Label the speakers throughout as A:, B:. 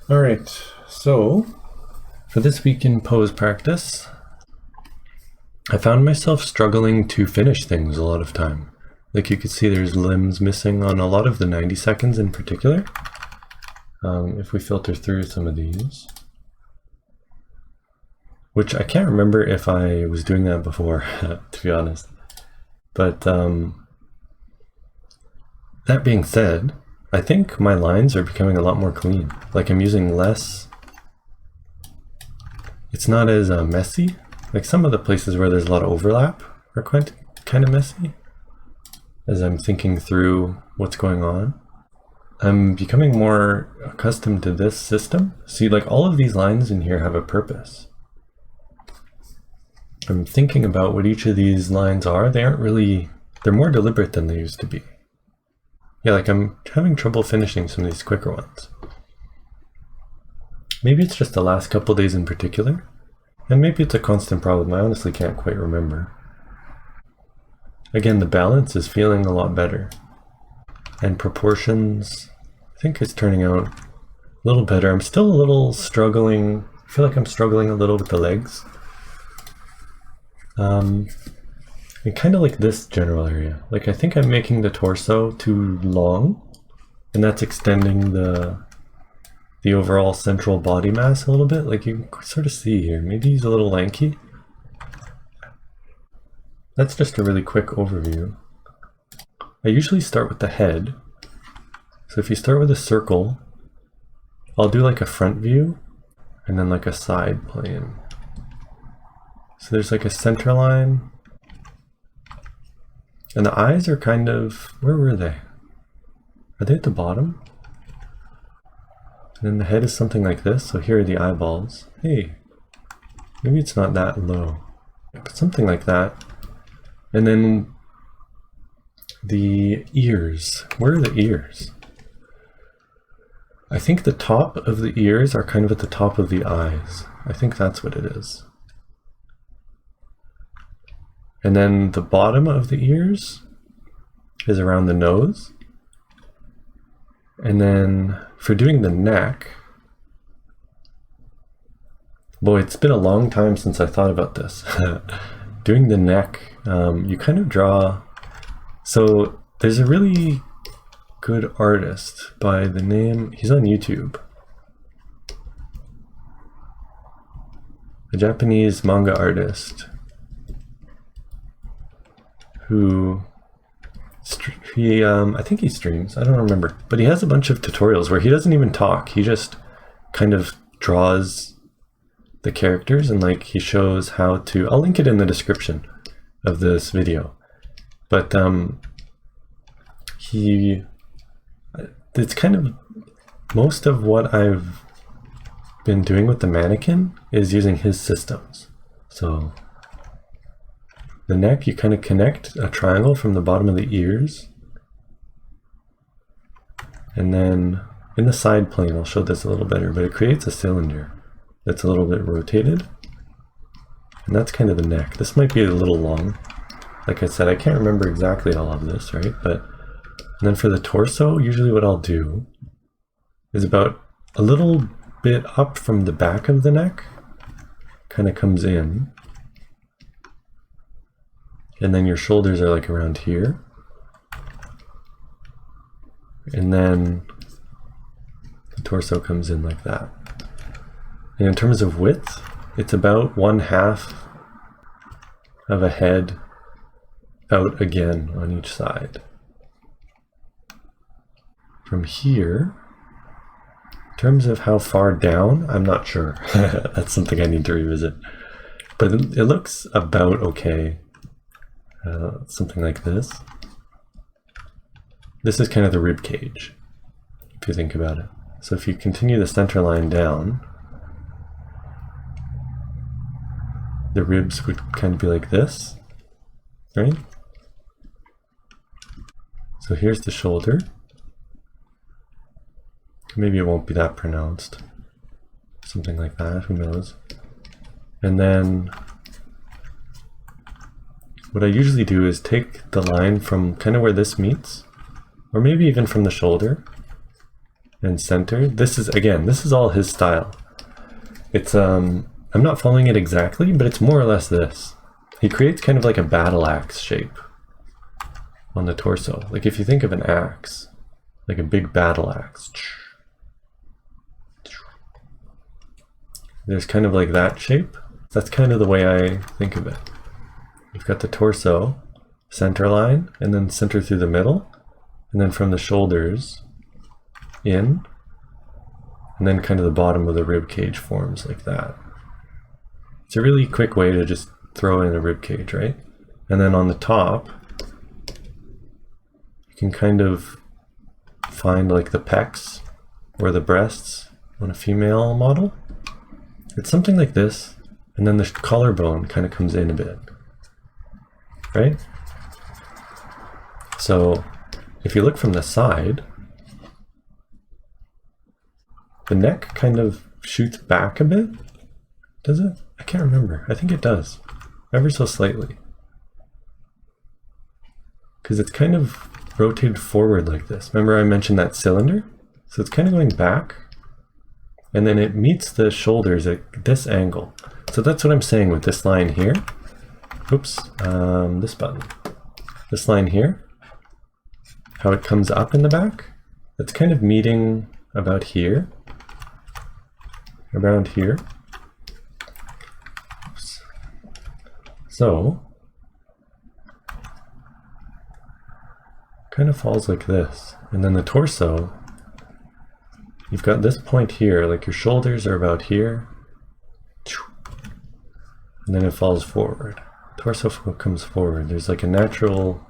A: Alright, so for this week in pose practice, I found myself struggling to finish things a lot of time. Like you could see there's limbs missing on a lot of the 90 seconds in particular. If we filter through some of these, which I can't remember if I was doing that before, to be honest. But that being said, I think my lines are becoming a lot more clean. Like I'm using less, it's not as messy. Like some of the places where there's a lot of overlap are kind of messy as I'm thinking through what's going on. I'm becoming more accustomed to this system. See, like all of these lines in here have a purpose. I'm thinking about what each of these lines are. They aren't really, they're more deliberate than they used to be. Yeah, like I'm having trouble finishing some of these quicker ones. Maybe it's just the last couple days in particular, and maybe it's a constant problem. I honestly can't quite remember. Again, the balance is feeling a lot better. And proportions, I think it's turning out a little better. I'm still a little struggling. I feel like I'm struggling a little with the legs. And kind of like this general area. Like I think I'm making the torso too long, and that's extending the overall central body mass a little bit. Like you can sort of see here. Maybe he's a little lanky. That's just a really quick overview. I usually start with the head. So if you start with a circle, I'll do like a front view and then like a side plane. So there's like a center line. And the eyes are kind of, where were they? Are they at the bottom? And then the head is something like this. So here are the eyeballs. Hey, maybe it's not that low, but something like that. And then the ears, where are the ears? I think the top of the ears are kind of at the top of the eyes. I think that's what it is. And then the bottom of the ears is around the nose. And then for doing the neck, boy, it's been a long time since I thought about this. Doing the neck, you kind of draw. So there's a really good artist by the name, he's on YouTube. A Japanese manga artist who, I think he streams, I don't remember, but he has a bunch of tutorials where he doesn't even talk. He just kind of draws the characters and like he shows how to, I'll link it in the description of this video. But it's kind of, most of what I've been doing with the mannequin is using his systems. So the neck, you kind of connect a triangle from the bottom of the ears. And then in the side plane, I'll show this a little better, but it creates a cylinder that's a little bit rotated. And that's kind of the neck. This might be a little long. Like I said, I can't remember exactly all of this, right? But and then for the torso, usually what I'll do is about a little bit up from the back of the neck, kind of comes in. And then your shoulders are like around here. And then the torso comes in like that. And in terms of width, it's about 1/2 of a head out again on each side. From here, in terms of how far down, I'm not sure. That's something I need to revisit. But it looks about okay. Something like this. This is kind of the rib cage, if you think about it. So if you continue the center line down, the ribs would kind of be like this, right? So here's the shoulder. Maybe it won't be that pronounced. Something like that, who knows? And then what I usually do is take the line from kind of where this meets, or maybe even from the shoulder, and center. This is, again, this is all his style. It's, I'm not following it exactly, but it's more or less this. He creates kind of like a battle axe shape on the torso. Like if you think of an axe, like a big battle axe. There's kind of like that shape. That's kind of the way I think of it. You've got the torso, center line, and then center through the middle, and then from the shoulders in, and then kind of the bottom of the rib cage forms like that. It's a really quick way to just throw in a rib cage, right? And then on the top, you can kind of find like the pecs or the breasts on a female model. It's something like this, and then the collarbone kind of comes in a bit, right? So if you look from the side, the neck kind of shoots back a bit, does it? I can't remember. I think it does, ever so slightly. Because it's kind of rotated forward like this. Remember I mentioned that cylinder? So it's kind of going back, and then it meets the shoulders at this angle. So that's what I'm saying with this line here. Oops, this button. This line here, how it comes up in the back, it's kind of meeting about here, around here. Oops. So, kind of falls like this. And then the torso, you've got this point here, like your shoulders are about here, and then it falls forward. Torso comes forward. There's like a natural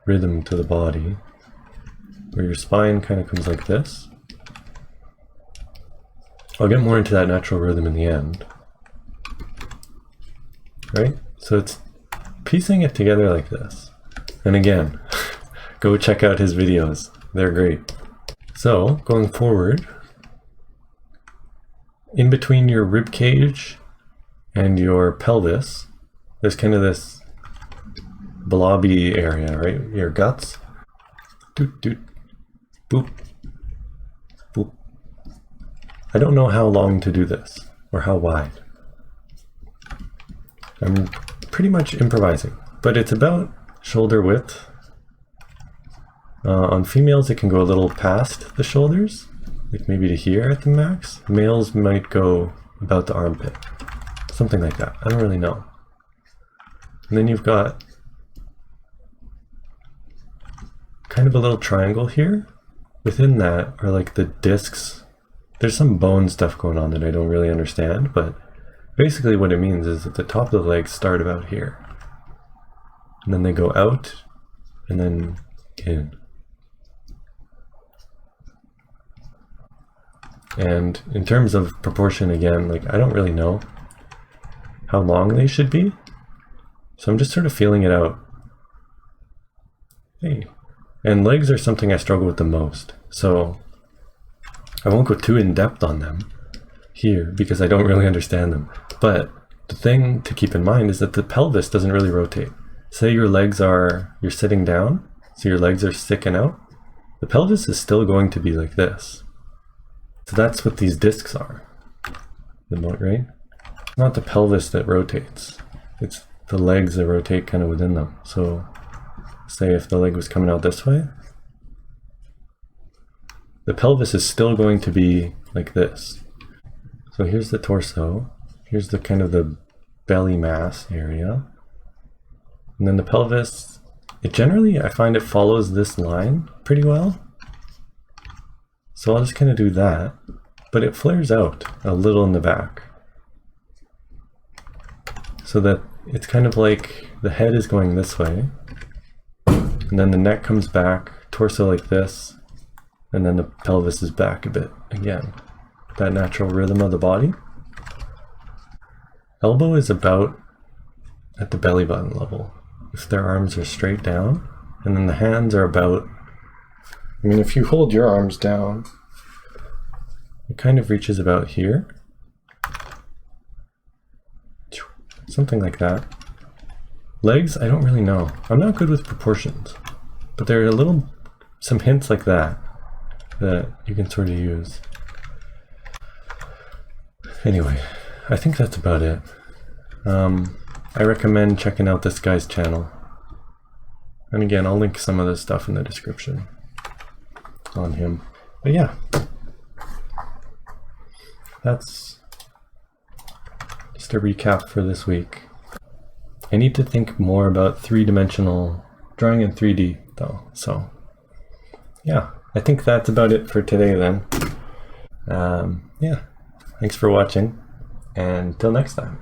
A: rhythm to the body where your spine kind of comes like this. I'll get more into that natural rhythm in the end. Right? So it's piecing it together like this. And again, go check out his videos. They're great. So, going forward, in between your rib cage and your pelvis, there's kind of this blobby area, right? Your guts. Doot, doot, boop, boop. I don't know how long to do this, or how wide. I'm pretty much improvising, but it's about shoulder width. On females, it can go a little past the shoulders, like maybe to here at the max. Males might go about the armpit, something like that. I don't really know. And then you've got kind of a little triangle here. Within that are like the discs. There's some bone stuff going on that I don't really understand, but basically what it means is that the top of the legs start about here. And then they go out and then in. And in terms of proportion, again, like I don't really know how long they should be. So I'm just sort of feeling it out. Hey. And legs are something I struggle with the most. So I won't go too in depth on them here because I don't really understand them. But the thing to keep in mind is that the pelvis doesn't really rotate. Say your legs are, you're sitting down, so your legs are sticking out. The pelvis is still going to be like this. So that's what these discs are, right? Not the pelvis that rotates. It's the legs that rotate kind of within them. So say if the leg was coming out this way, the pelvis is still going to be like this. So here's the torso. Here's the kind of the belly mass area. And then the pelvis, it generally, I find it follows this line pretty well. So I'll just kind of do that, but it flares out a little in the back. So that it's kind of like the head is going this way, and then the neck comes back, torso like this, and then the pelvis is back a bit again. That natural rhythm of the body. Elbow is about at the belly button level, if their arms are straight down, and then the hands are about, I mean, if you hold your arms down, it kind of reaches about here. Something like that. Legs, I don't really know. I'm not good with proportions, but there are some hints like that. that you can sort of use. Anyway, I think that's about it. I recommend checking out this guy's channel. And again, I'll link some of this stuff in the description on him. But yeah, that's just a recap for this week. I need to think more about three-dimensional drawing in 3D though. So yeah, I think that's about it for today then. Yeah, thanks for watching, and till next time.